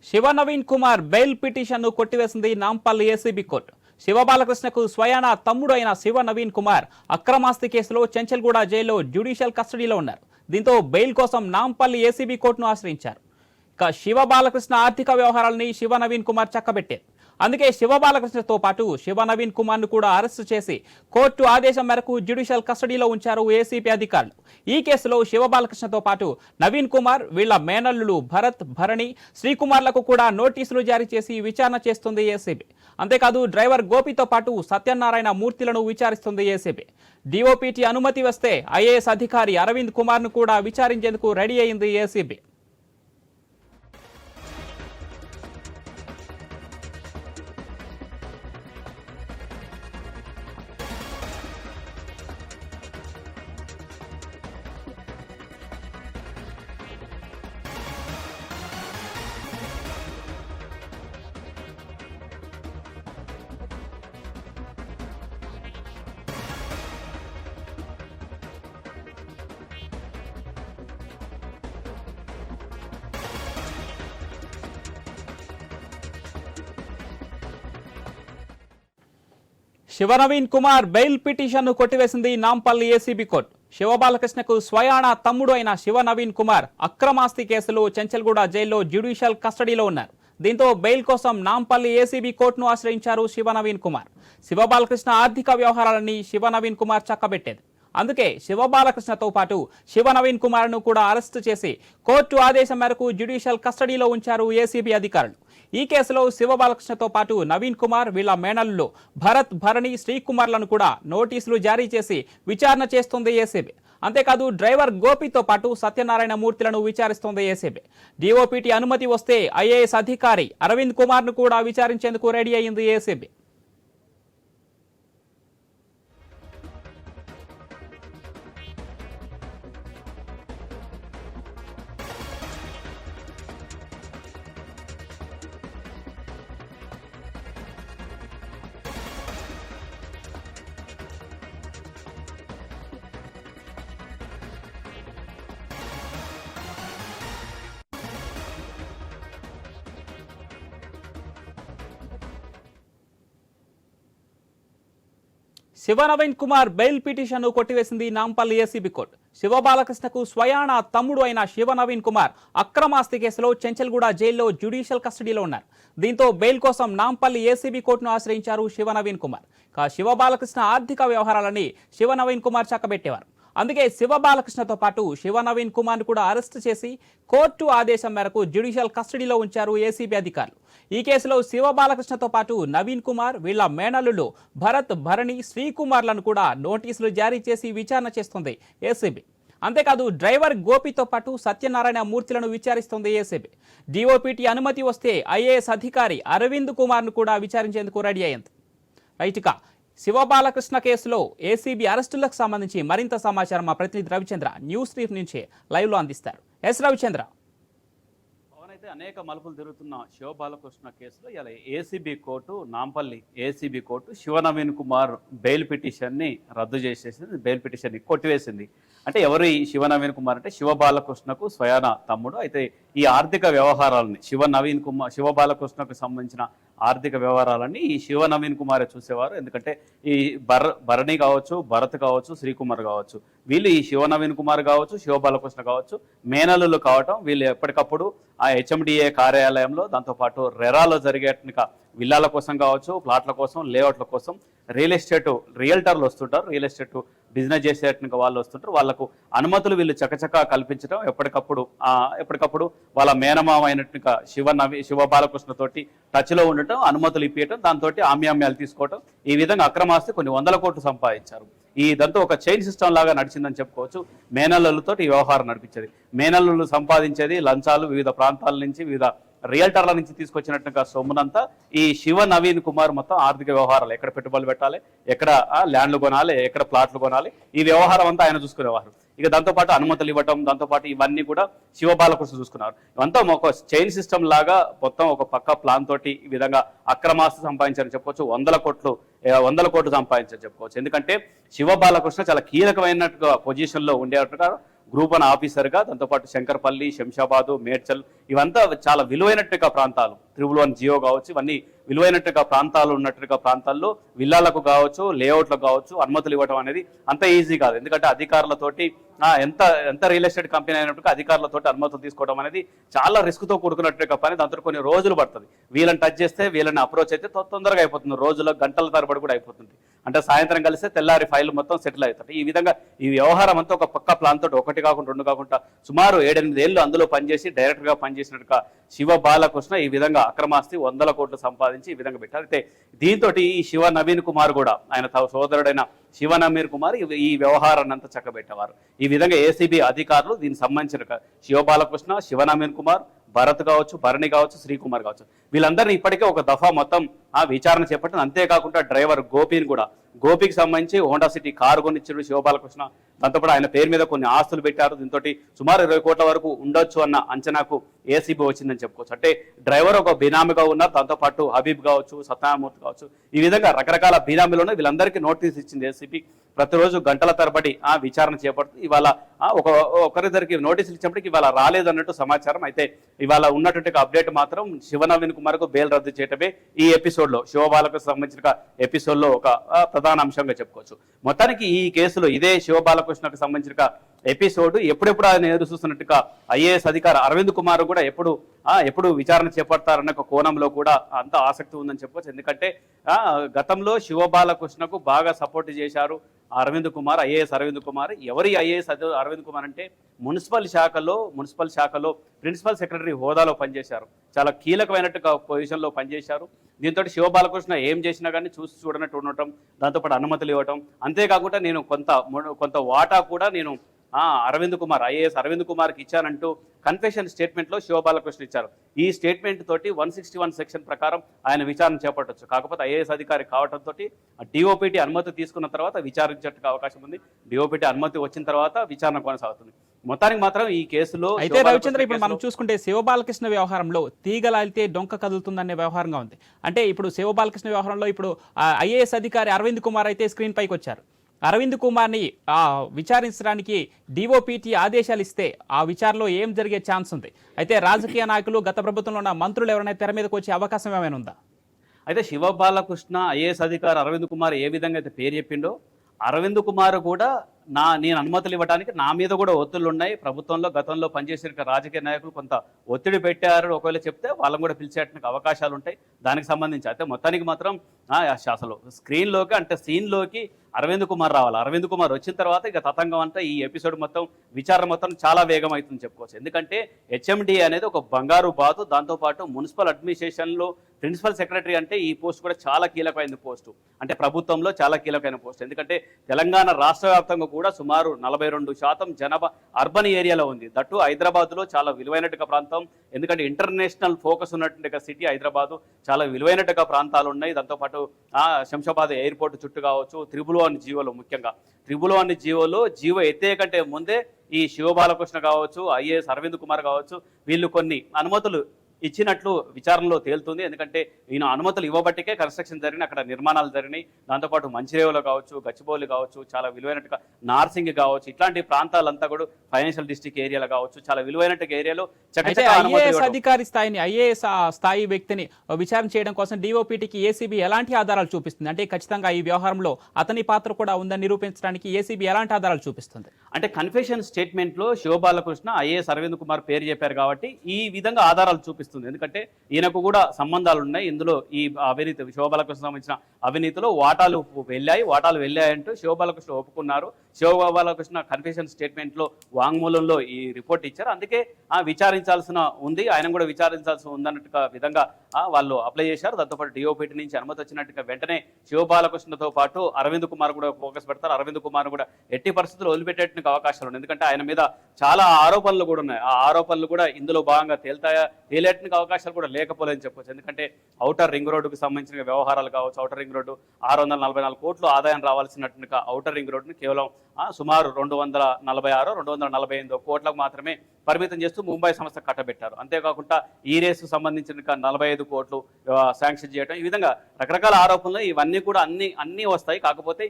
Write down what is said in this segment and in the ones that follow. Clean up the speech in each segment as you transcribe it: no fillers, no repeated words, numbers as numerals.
Shiva Naveen Kumar bail పిటిషన్ను కొట్టివేసింది Nampally ACB court. శివబాలకృష్ణకు స్వయాన తమ్ముడు అయిన శివ నవీన్ కుమార్ అక్రమాస్తి కేసులో చెంచల్గూడ జైల్లో జ్యుడిషియల్ కస్టడీలో ఉన్నారు. దీంతో బెయిల్ కోసం నాంపల్లి ఏసీబీ కోర్టును ఆశ్రయించారు. ఇక శివ బాలకృష్ణ ఆర్థిక వ్యవహారాలని శివ నవీన్ కుమార్ చక్కబెట్టారు. అందుకే శివ బాలకృష్ణతో పాటు శివ నవీన్ కుమార్ ను కూడా అరెస్టు చేసి కోర్టు ఆదేశం మేరకు జ్యుడిషియల్ కస్టడీలో ఉంచారు ఏసీబీ అధికారులు. ఈ కేసులో శివ బాలకృష్ణతో పాటు నవీన్ కుమార్, వీళ్ల మేనల్లులు భరత్, భరణి, శ్రీకుమార్లకు కూడా నోటీసులు జారీ చేసి విచారణ చేస్తుంది ఏసీబీ. అంతేకాదు డ్రైవర్ గోపితో పాటు సత్యనారాయణ మూర్తిలను విచారిస్తుంది ఏసీబీ. డిఓపిటి అనుమతి వస్తే ఐఏఎస్ అధికారి అరవింద్ కుమార్ ను కూడా విచారించేందుకు రెడీ అయింది ఏసీబీ. శివ నవీన్ కుమార్ బెయిల్ పిటిషన్ను కొట్టివేసింది నాంపల్లి ఏసీబీ కోర్టు. శివబాలకృష్ణకు స్వయాన తమ్ముడు అయిన శివ నవీన్ కుమార్ అక్రమాస్తి కేసులో చెంచల్గూడ జైల్లో జ్యుడిషియల్ కస్టడీలో ఉన్నారు. దీంతో బెయిల్ కోసం నాంపల్లి ఏసీబీ కోర్టును ఆశ్రయించారు శివ నవీన్ కుమార్. శివబాలకృష్ణ ఆర్థిక వ్యవహారాలని శివ నవీన్ కుమార్ చక్కబెట్టేది. అందుకే శివ బాలకృష్ణతో పాటు శివ నవీన్ కుమార్ ను కూడా అరెస్టు చేసి కోర్టు ఆదేశం మేరకు జ్యుడిషియల్ కస్టడీలో ఉంచారు ఏసీబీ అధికారులు. ఈ కేసులో శివ బాలకృష్ణతో పాటు నవీన్ కుమార్, వీళ్ల మేనల్లులు భరత్, భరణి, శ్రీకుమార్లను కూడా నోటీసులు జారీ చేసి విచారణ చేస్తుంది ఏసీబీ. అంతేకాదు డ్రైవర్ గోపితో పాటు సత్యనారాయణ మూర్తిలను విచారిస్తోంది ఏసీబీ. డిఓపిటి అనుమతి వస్తే ఐఏఎస్ అధికారి అరవింద్ కుమార్ ను కూడా విచారించేందుకు రెడీ అయింది ఏసీబీ. శివ నవీన్ కుమార్ బెయిల్ పిటిషన్ను కొట్టివేసింది నాంపల్లి ఏసీబీ కోర్టు. శివ బాలకృష్ణకు స్వయాన తమ్ముడు అయిన శివ నవీన్ కుమార్ అక్రమాస్తి కేసులో చెంచల్గూడ జైల్లో జ్యుడిషియల్ కస్టడీలో ఉన్నారు. దీంతో బెయిల్ కోసం నాంపల్లి ఏసీబీ కోర్టును ఆశ్రయించారు శివ నవీన్ కుమార్. శివ బాలకృష్ణ ఆర్థిక వ్యవహారాలని శివ నవీన్ కుమార్ చక్కబెట్టేవారు. అందుకే శివ బాలకృష్ణతో పాటు శివ నవీన్ కుమార్ ను కూడా అరెస్టు చేసి కోర్టు ఆదేశం మేరకు జ్యుడిషియల్ కస్టడీలో ఉంచారు ఏసీబీ అధికారులు. ఈ కేసులో శివ బాలకృష్ణతో పాటు నవీన్ కుమార్, వీళ్ల మేనల్లులు భరత్, భరణి, శ్రీకుమార్లను కూడా నోటీసులు జారీ చేసి విచారణ చేస్తుంది ఏసీబీ. అంతేకాదు డ్రైవర్ గోపితో పాటు సత్యనారాయణ మూర్తిలను విచారిస్తుంది ఏసీబీ. డిఓపిటి అనుమతి వస్తే ఐఏఎస్ అధికారి అరవింద్ కుమార్ ను కూడా విచారించేందుకు రెడీ అయింది. రైట్గా శివ బాలకృష్ణ కేసులో ఏసీబీ అరెస్టులకు సంబంధించి మరింత సమాచారం మా ప్రతినిధి రవిచంద్ర న్యూస్ స్ట్రీట్ నుంచి లైవ్ లో అందిస్తారు. ఎస్ రవిచంద్ర. అయితే అనేక మలుపులు తిరుగుతున్న శివ బాలకృష్ణ కేసులో ఇలా ACB court, Nampally ACB court Shiva Naveen Kumar bail పిటిషన్ని రద్దు చేసేసింది. బెయిల్ పిటిషన్ని కొట్టివేసింది. అంటే ఎవరు ఈ శివ నవీన్ కుమార్ అంటే శివ బాలకృష్ణకు స్వయాన తమ్ముడు. అయితే ఈ ఆర్థిక వ్యవహారాలని శివ బాలకృష్ణకు సంబంధించిన ఆర్థిక వ్యవహారాలన్నీ ఈ శివ నవీన్ కుమారే చూసేవారు. ఎందుకంటే ఈ భరణి కావచ్చు, భరత్ కావచ్చు, శ్రీకుమార్ కావచ్చు, వీళ్ళు ఈ శివ నవీన్ కుమార్ కావచ్చు, శివ బాలకృష్ణ కావచ్చు మేనల్లులు కావటం, వీళ్ళు ఎప్పటికప్పుడు ఆ హెచ్ఎండిఏ కార్యాలయంలో దాంతోపాటు రెరాలో జరిగేట విల్లాల కోసం కావచ్చు, ప్లాట్ల కోసం, లేఅవుట్ల కోసం రియల్టర్లు వస్తుంటారు, రియల్ ఎస్టేట్ బిజినెస్ చేసేట వాళ్ళు వస్తుంటారు. వాళ్ళకు అనుమతులు వీళ్ళు చకచకా కల్పించడం, ఎప్పటికప్పుడు వాళ్ళ మేనమామ అయినట్టుగా శివ బాలకృష్ణ తోటి టచ్లో ఉండటం, అనుమతులు ఇప్పించడం, దాంతో ఆమ్యామ్యాలు తీసుకోవటం, ఈ విధంగా అక్రమాస్తి కొన్ని 100 కోట్లు సంపాదించారు. ఇదంతా ఒక చైన్ సిస్టమ్ లాగా నడిచిందని చెప్పుకోవచ్చు. మేనల్లులతో ఈ వ్యవహారం నడిపించేది. మేనల్లులు సంపాదించేది లంచాలు, వివిధ ప్రాంతాల నుంచి, వివిధ రియల్టర్ల నుంచి తీసుకొచ్చినట్టుగా సొమ్మునంతా ఈ శివ నవీన్ కుమార్ మొత్తం ఆర్థిక వ్యవహారాలు, ఎక్కడ పెట్టుబడులు పెట్టాలి, ఎక్కడ ల్యాండ్లు కొనాలి, ఎక్కడ ప్లాట్లు కొనాలి, ఈ వ్యవహారం అంతా ఆయన చూసుకునేవారు. ఇక దాంతోపాటు అనుమతులు ఇవ్వటం, దాంతోపాటు ఇవన్నీ కూడా శివ బాలకృష్ణ చూసుకున్నారు. ఇవంతా ఒక చైన్ సిస్టమ్ లాగా మొత్తం ఒక పక్క ప్లాన్ తోటి ఈ విధంగా అక్రమాస్తి సంపాదించారని చెప్పవచ్చు. 100 కోట్లు సంపాదించారని చెప్పుకోవచ్చు. ఎందుకంటే శివ బాలకృష్ణ చాలా కీలకమైనట్టుగా పొజిషన్లో ఉండేట్టుగా గ్రూప్ 1 ఆఫీసర్గా, దాంతోపాటు శంకర్పల్లి, శంషాబాదు, మేడ్చల్ ఇవంతా చాలా విలువైనట్టుగా ప్రాంతాలు, 111 జియో కావచ్చు, ఇవన్నీ విలువైనట్టుగా ప్రాంతాలు ఉన్నట్టుగా ప్రాంతాల్లో విల్లాలకు కావచ్చు, లేఅవుట్లకు కావచ్చు అనుమతులు ఇవ్వడం అనేది అంత ఈజీ కాదు. ఎందుకంటే అధికారులతోటి ఎంత ఎంత రియల్ ఎస్టేట్ కంపెనీ అయినట్టుగా అధికారులతోటి అనుమతులు తీసుకోవడం అనేది చాలా రిస్క్తో కూడుకున్నట్టుగా పని. దాంతో కొన్ని రోజులు పడుతుంది. వీళ్ళని టచ్ చేస్తే, వీళ్ళని అప్రోచ్ అయితే తొందరగా అయిపోతుంది, రోజుల గంటల తరబడి కూడా అయిపోతుంది. అంటే సాయంత్రం కలిస్తే తెల్లారి ఫైల్ మొత్తం సెటిల్ అవుతుంది. ఈ విధంగా ఈ వ్యవహారం అంతా ఒక పక్క ప్లాన్ తోటి, ఒకటి కాకుండా రెండు కాకుండా సుమారు 7-8 ఏళ్ళు అందులో పనిచేసి డైరెక్టర్గా పనిచేసినట్టుగా శివ బాలకృష్ణ ఈ విధంగా అక్రమాస్తి 100 కోట్లు సంపాదించి ఈ విధంగా పెట్టారు. అయితే దీంతో ఈ శివ నవీన్ కుమార్ కూడా, ఆయన సోదరుడైన శివ నవీన్ కుమార్ ఈ వ్యవహారాన్ని అంతా చక్కబెట్టేవారు. ఈ విధంగా ఏసీబీ అధికారులు దీనికి సంబంధించిన శివ బాలకృష్ణ, శివ నవీన్ కుమార్, భరత్ కావచ్చు, భరణి కావచ్చు, శ్రీకుమార్ కావచ్చు, వీళ్ళందరినీ ఇప్పటికే ఒక దఫా మొత్తం విచారణ చేపట్టింది. అంతేకాకుండా డ్రైవర్ గోపిని కూడా, గోపికి సంబంధించి హోండా సిటీ కారు కొనిచ్చాడు శివబాలకృష్ణ. దాంతోపాటు ఆయన పేరు మీద కొన్ని ఆస్తులు పెట్టారు. దీంతో సుమారు 20 కోట్ల వరకు ఉండొచ్చు అన్న అంచనాకు ఏసీబీ వచ్చిందని చెప్పుకోవచ్చు. అంటే డ్రైవర్ ఒక బినామీగా ఉన్నారు. దాంతోపాటు హబీబ్ కావచ్చు, సత్యనారాయణమూర్తి కావచ్చు, ఈ విధంగా రకరకాల బినామీలోనే వీళ్ళందరికీ నోటీస్ ఇచ్చింది ఏసీబీ. ప్రతిరోజు గంటల తరబడి విచారణ చేపడుతుంది. ఇవాళ ఒకరిద్దరికి నోటీసులు ఇచ్చినప్పటికీ ఇవాళ రాలేదన్నట్టు సమాచారం. అయితే ఇవాళ ఉన్నటువంటి అప్డేట్ మాత్రం శివ నవీన్ కుమార్ కు బెయిల్ రద్దు చేయటమే ఈ ఎపిసోడ్లో, శివబాలకు సంబంధించిన ఎపిసోడ్లో ఒక ప్రధాన అంశంగా చెప్పుకోవచ్చు. మొత్తానికి ఈ కేసులో ఇదే శివబాలకృష్ణకు సంబంధించిన ఎపిసోడ్ ఎప్పుడెప్పుడు ఆయన ఎదురు చూస్తున్నట్టుగా ఐఏఎస్ అధికారి అరవింద్ కుమార్ కూడా ఎప్పుడు విచారణ చేపడతారన్న ఒక కోణంలో కూడా అంత ఆసక్తి ఉందని చెప్పుకోవచ్చు. ఎందుకంటే గతంలో శివబాలకృష్ణకు బాగా సపోర్ట్ చేశారు అరవింద్ కుమార్, ఐఏఎస్ అరవింద్ కుమార్. ఎవరి ఐఏఎస్ అరవింద్ కుమార్ అంటే మున్సిపల్ శాఖలో ప్రిన్సిపల్ సెక్రటరీ హోదాలో పనిచేశారు. చాలా కీలకమైనట్టుగా పొజిషన్లో పనిచేశారు. దీంతో శివబాలకృష్ణ ఏం చేసినా కానీ చూసి చూడనట్టు ఉండటం, దాంతోపాటు అనుమతులు ఇవ్వటం, అంతేకాకుండా నేను కొంత వాటా కూడా నేను అరవింద్ కుమార్, ఐఏఎస్ అరవింద్ కుమార్కి ఇచ్చానంటూ కన్ఫెషన్ స్టేట్మెంట్లో శివబాలకృష్ణ ఇచ్చారు. ఈ స్టేట్మెంట్ తోటి 161 సెక్షన్ ప్రకారం ఆయన విచారణ చేపట్టవచ్చు. కాకపోతే ఐఏఎస్ అధికారి కావడంతో డిఓపిటి అనుమతి తీసుకున్న తర్వాత విచారించేట్టుకు అవకాశం ఉంది. డిఓపిటి అనుమతి వచ్చిన తర్వాత విచారణ కొనసాగుతుంది. మొత్తానికి మాత్రం ఈ కేసులో అయితే రవిచంద్ర, ఇప్పుడు మనం చూసుకుంటే శివబాలకృష్ణ వ్యవహారంలో తీగలాలితే డొంక కదులుతుందనే వ్యవహారంగా ఉంది. అంటే ఇప్పుడు శివబాలకృష్ణ వ్యవహారంలో ఇప్పుడు ఐఏఎస్ అధికారి అరవింద్ కుమార్ అయితే స్క్రీన్ పైకి వచ్చారు. అరవింద్ కుమార్ని విచారించడానికి డిఓపిటి ఆదేశాలు ఇస్తే ఆ విచారణలో ఏం జరిగే ఛాన్స్ ఉంది? అయితే రాజకీయ నాయకులు, గత ప్రభుత్వంలో ఉన్న మంత్రులు ఎవరైనా తెర మీదకి వచ్చే అవకాశం ఏమైనా ఉందా? అయితే శివబాలకృష్ణ ఐఏఎస్ అధికారి అరవింద్ కుమార్ ఏ విధంగా అయితే పేరు చెప్పిండో, అరవింద్ కుమార్ కూడా నేను అనుమతులు ఇవ్వడానికి నా మీద కూడా ఒత్తిళ్లు ఉన్నాయి. ప్రభుత్వంలో గతంలో పనిచేసిన రాజకీయ నాయకులు కొంత ఒత్తిడి పెట్టారు, ఒకవేళ చెప్తే వాళ్ళని కూడా పిలిచేయడానికి అవకాశాలు ఉంటాయి. దానికి సంబంధించి అయితే మొత్తానికి మాత్రం అసలు స్క్రీన్లోకి, అంటే సీన్లోకి అరవింద్ కుమార్ రావాలి. అరవింద్ కుమార్ వచ్చిన తర్వాత ఇక తతంగం అంతా, ఈ ఎపిసోడ్ మొత్తం, విచారణ మొత్తం చాలా వేగం అవుతుంది చెప్పుకోవచ్చు. ఎందుకంటే హెచ్ఎండి అనేది ఒక బంగారు బాతు. దాంతోపాటు మున్సిపల్ అడ్మినిస్ట్రేషన్లో ప్రిన్సిపల్ సెక్రటరీ అంటే ఈ పోస్ట్ కూడా చాలా కీలకమైన పోస్టు. అంటే ప్రభుత్వంలో చాలా కీలకమైన పోస్ట్. ఎందుకంటే తెలంగాణ రాష్ట్ర వ్యాప్తంగా కూడా సుమారు 42% జనాభా అర్బన్ ఏరియాలో ఉంది. దట్టు హైదరాబాద్లో చాలా విలువైనట్టుగా ప్రాంతం. ఎందుకంటే ఇంటర్నేషనల్ ఫోకస్ ఉన్నటువంటి సిటీ హైదరాబాదు, చాలా విలువైనట్టుగా ప్రాంతాలు ఉన్నాయి. దాంతోపాటు శంషాబాద్ ఎయిర్పోర్ట్ చుట్టూ కావచ్చు, 111 జియోలో, ముఖ్యంగా 111 జియో ఎత్తే కంటే ముందే ఈ శివబాలకృష్ణ కావచ్చు, ఐఏఎస్ అరవింద్ కుమార్ కావచ్చు, వీళ్ళు కొన్ని అనుమతులు ఇచ్చినట్లు విచారణలో తేలుతుంది. ఎందుకంటే ఈయన అనుమతులు ఇవ్వబట్టికే కన్స్ట్రక్షన్ జరిగినాయి, అక్కడ నిర్మాణాలు జరిగినాయి. దాంతోపాటు మంచిరేవులో కావచ్చు, గచ్చిబౌలి కావచ్చు, చాలా విలువైనట్టుగా నార్సింగ్ కావచ్చు, ఇట్లాంటి ప్రాంతాలంతా కూడా ఫైనాన్షియల్ డిస్ట్రిక్ట్ ఏరియాలో కావచ్చు, చాలా విలువైనట్టుగా ఏరియాలో ఐఏఎస్ అధికారి స్థాయిని, ఐఏఎస్ స్థాయి వ్యక్తిని విచారణ చేయడం కోసం డిఓపిటికి ఏసీబీ ఎలాంటి ఆధారాలు చూపిస్తుంది? అంటే ఖచ్చితంగా ఈ వ్యవహారంలో అతని పాత్ర కూడా ఉందని నిరూపించడానికి ఏసీబీ ఎలాంటి ఆధారాలు చూపిస్తుంది? అంటే కన్ఫెషన్ స్టేట్మెంట్లో శివబాలకృష్ణ, ఐఏఎస్ అరవింద్ కుమార్ పేరు చెప్పారు కాబట్టి ఈ విధంగా ఆధారాలు చూపిస్తుంది. ఎందుకంటే ఈయనకు కూడా సంబంధాలు ఉన్నాయి ఇందులో. ఈ అవినీతి, శివబాలకృష్ణ సంబంధించిన అవినీతిలో వాటాలు వెళ్ళాయంటూ శివబాలకృష్ణ ఒప్పుకున్నారు. శివబాలకృష్ణ కన్ఫెషన్ స్టేట్మెంట్లో, వాంగ్మూలంలో ఈ రిపోర్ట్ ఇచ్చారు. అందుకే విచారించాల్సిన ఉంది, ఆయన కూడా విచారించాల్సి ఉందన్నట్టుగా విధంగా వాళ్ళు అప్లై చేశారు. దాంతోపాటు డిఓపిటి నుంచి అనుమతి వచ్చినట్టుగా వెంటనే శివబాలకృష్ణతో పాటు అరవింద్ కుమార్ కూడా ఫోకస్ పెడతారు. అరవింద్ కుమార్ కూడా ఎట్టి పరిస్థితుల్లో వదిలిపెట్టేట్టుకు అవకాశాలు ఉన్నాయి. ఎందుకంటే ఆయన మీద చాలా ఆరోపణలు కూడా ఉన్నాయి. ఆ ఆరోపణలు కూడా ఇందులో భాగంగా తేలేట్టుకు అవకాశాలు కూడా లేకపోలేదని చెప్పొచ్చు. ఎందుకంటే ఔటర్ రింగ్ రోడ్డుకు సంబంధించిన వ్యవహారాలు కావచ్చు, ఔటర్ రింగ్ రోడ్డు 644 కోట్లు ఆదాయం రావాల్సినట్టుగా ఔటర్ రింగ్ రోడ్డును కేవలం సుమారు 246-248 కోట్లకు మాత్రమే పరిమితం చేస్తూ ముంబై సంస్థ కట్టబెట్టారు. అంతేకాకుండా ఈ రేసుకు సంబంధించిన 45 కోట్లు శాంక్షన్ చేయడం, ఈ విధంగా రకరకాల ఆరోపణలు ఇవన్నీ కూడా అన్ని వస్తాయి. కాకపోతే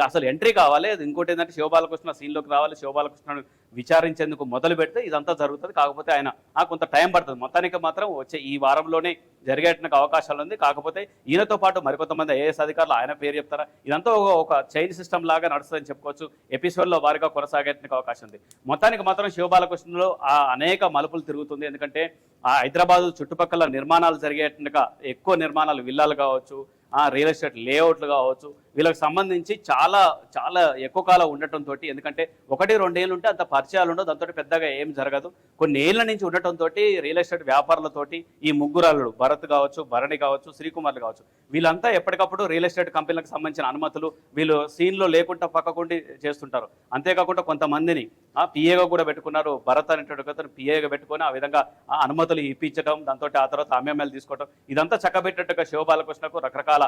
అసలు ఎంట్రీ కావాలి. ఇంకోటి ఏంటంటే శివబాలకృష్ణ సీన్లోకి రావాలి. శివబాలకృష్ణను విచారించేందుకు మొదలు పెడితే ఇదంతా జరుగుతుంది. కాకపోతే ఆయన కొంత టైం పడుతుంది. మొత్తానికి మాత్రం వచ్చే ఈ వారంలోనే జరిగేటువంటి అవకాశాలు ఉంది. కాకపోతే ఈయనతో పాటు మరికొంతమంది ఐఏఎస్ అధికారులు ఆయన పేరు చెప్తారా, ఇదంతా ఒక చైన్ సిస్టమ్ లాగా నడుస్తుందని చెప్పుకోవచ్చు. ఎపిసోడ్లో వారిగా కొనసాగేటువంటి అవకాశం ఉంది. మొత్తానికి మాత్రం శివబాలకృష్ణలో అనేక మలుపులు తిరుగుతుంది. ఎందుకంటే ఆ హైదరాబాద్ చుట్టుపక్కల నిర్మాణాలు జరిగేట్టుగా ఎక్కువ నిర్మాణాలు, విల్లాలు కావచ్చు, రియల్ ఎస్టేట్ లేఅవుట్లు కావచ్చు, వీళ్ళకి సంబంధించి చాలా చాలా ఎక్కువ కాలం ఉండటంతో, ఎందుకంటే 1-2 ఏళ్ళు ఉంటే అంత పరిచయాలు ఉండవు, దాంతో పెద్దగా ఏం జరగదు. కొన్ని ఏళ్ల నుంచి ఉండటంతో రియల్ ఎస్టేట్ వ్యాపారులతోటి ఈ ముగ్గురాళ్ళు భరత్ కావచ్చు, భరణి కావచ్చు, శ్రీకుమార్లు కావచ్చు, వీళ్ళంతా ఎప్పటికప్పుడు రియల్ ఎస్టేట్ కంపెనీలకు సంబంధించిన అనుమతులు వీళ్ళు సీన్లో లేకుండా పక్కకుండి చేస్తుంటారు. అంతేకాకుండా కొంతమందిని పిఏగా కూడా పెట్టుకున్నారు. భరత్ అనేటువంటి పిఏగా పెట్టుకొని ఆ విధంగా అనుమతులు ఇప్పించడం, దాంతో ఆ తర్వాత అమ్మెమ్మలు తీసుకోవడం, ఇదంతా చక్కబెట్టేట్టుగా శివబాలకృష్ణకు రకరకాల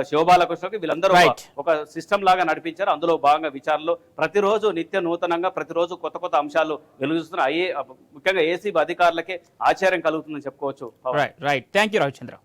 శివబాలకృష్ణకు వీళ్ళందరూ ఒక సిస్టమ్ లాగా నడిపించారు. అందులో భాగంగా విచారణలో ప్రతిరోజు నిత్య నూతనంగా ప్రతిరోజు కొత్త కొత్త అంశాలు వెలుగుస్తున్న ముఖ్యంగా ఏసీబీ అధికారులకే ఆశ్చర్యం కలుగుతుందని చెప్పుకోవచ్చు. రైట్. Thank you Ravichandra.